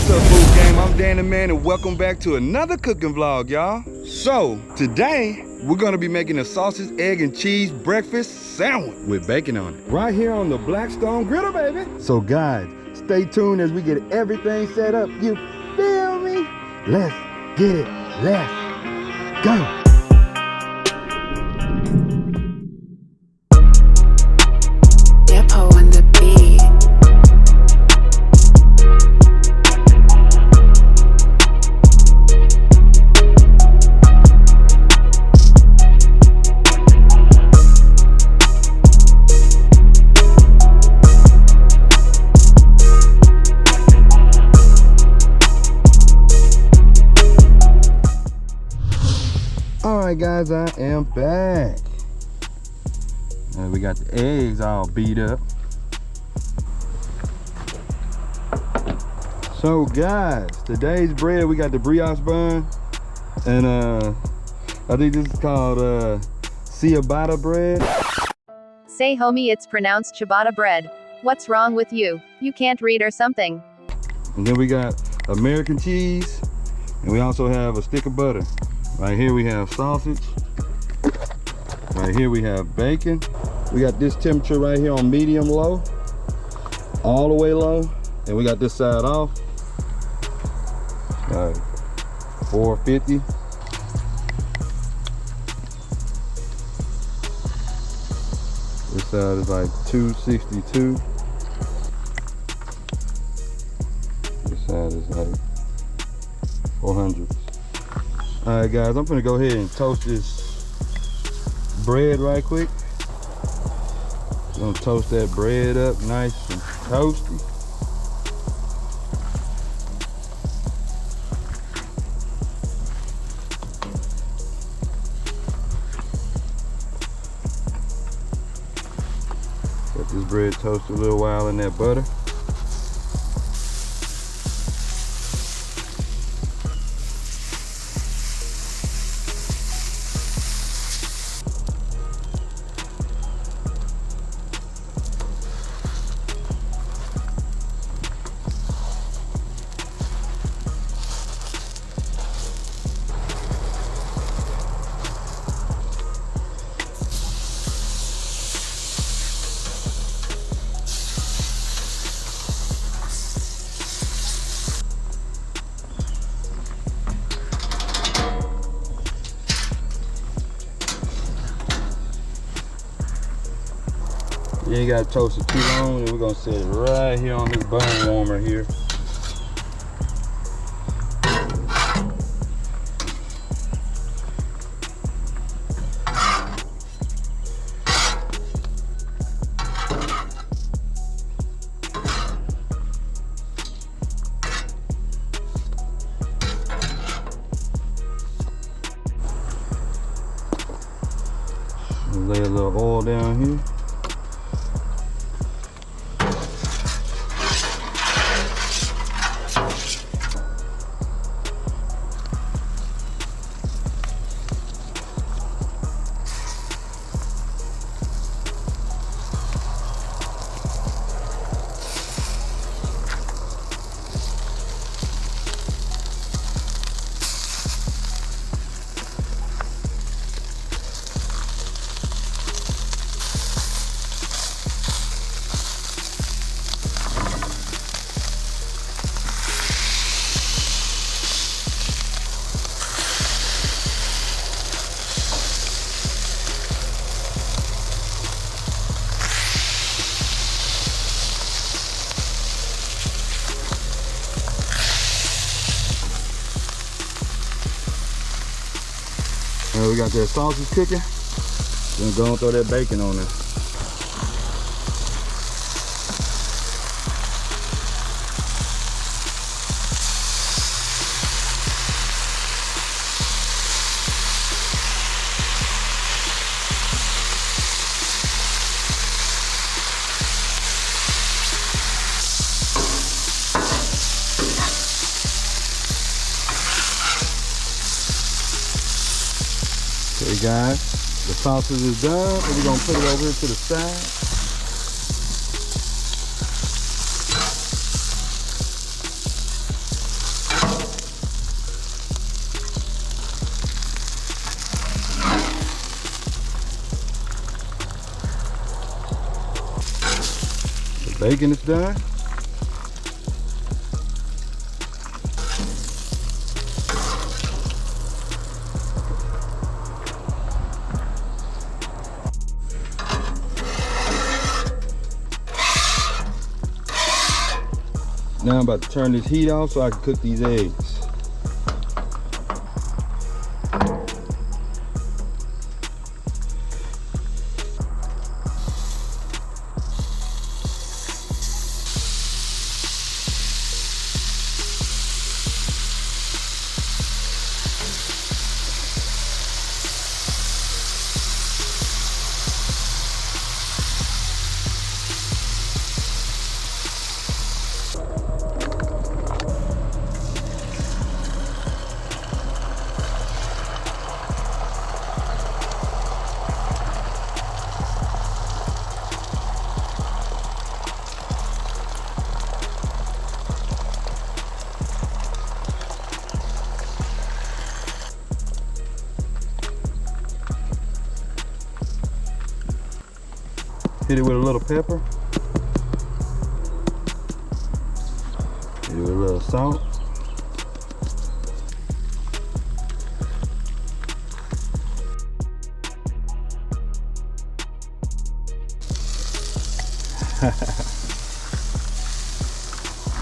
What's up, food game? I'm Danny Man, and welcome back to another cooking vlog, y'all. So today we're gonna be making a sausage, egg, and cheese breakfast sandwich with bacon on it, right here on the Blackstone griddle, baby. So guys, stay tuned as we get everything set up. You feel me? Let's get it. Let's go. Alright guys, I am back. We got the eggs all beat up. So guys, today's bread, we got the Brioche Bun. And I think this is called Ciabatta bread. Say homie, it's pronounced Ciabatta bread. What's wrong with you? You can't read or something. And then we got American cheese. And we also have a stick of butter. Right here we have sausage. Right here we have bacon. We got this temperature right here on medium low, all the way low, and we got this side off. 450. This side is like 262. This side is like 400. All right guys, I'm gonna go ahead and toast this bread right quick. I'm gonna toast that bread up nice and toasty. Let this bread toast a little while in that butter. You ain't gotta toast it too long, and we're gonna set it right here on this bun warmer here. Lay a little oil down here. We got that sausage cooking. Then go and throw that bacon on there. Okay guys, the sausage is done, and we're gonna put it over here to the side. Bacon is done. Now I'm about to turn this heat off so I can cook these eggs. Hit it with a little pepper. Hit it with a little salt.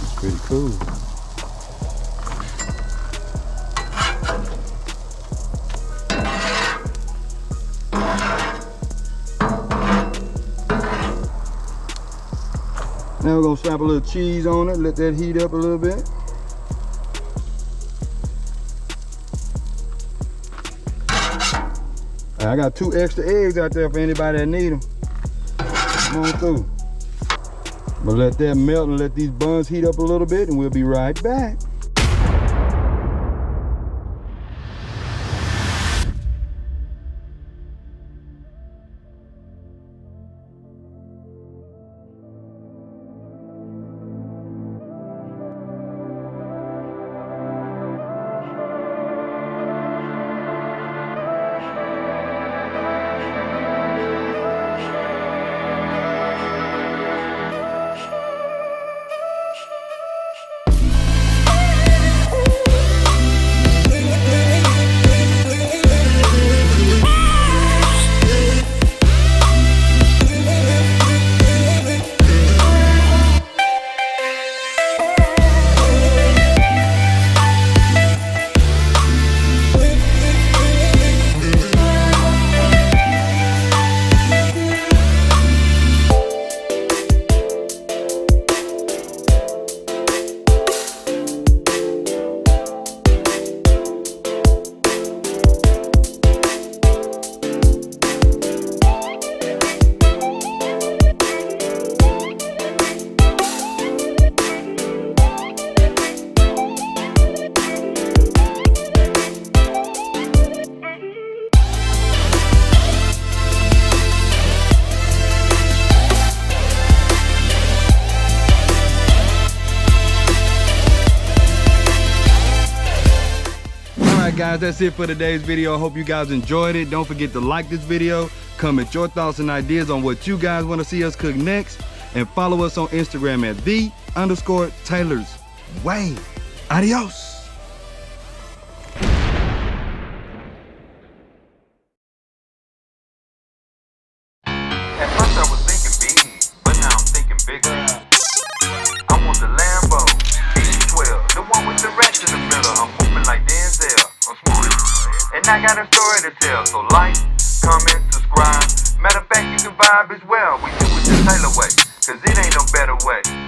It's pretty cool. Now we're gonna slap a little cheese on it, let that heat up a little bit. I got 2 extra eggs out there for anybody that need them. Come on through. But let that melt and let these buns heat up a little bit and we'll be right back. Alright guys, that's it for today's video. I hope you guys enjoyed it. Don't forget to like this video, comment your thoughts and ideas on what you guys want to see us cook next, and follow us on Instagram at _Taylor's Way. Adios. At first I was thinking big, but now I'm thinking bigger. I want the Lambo, B12, the one with the rats in the middle. I'm moving like Denzel, I'm smooth. And I got a story to tell, so like, comment, subscribe. Matter of fact, you can vibe as well. We do it the Taylor way, cause it ain't no better way.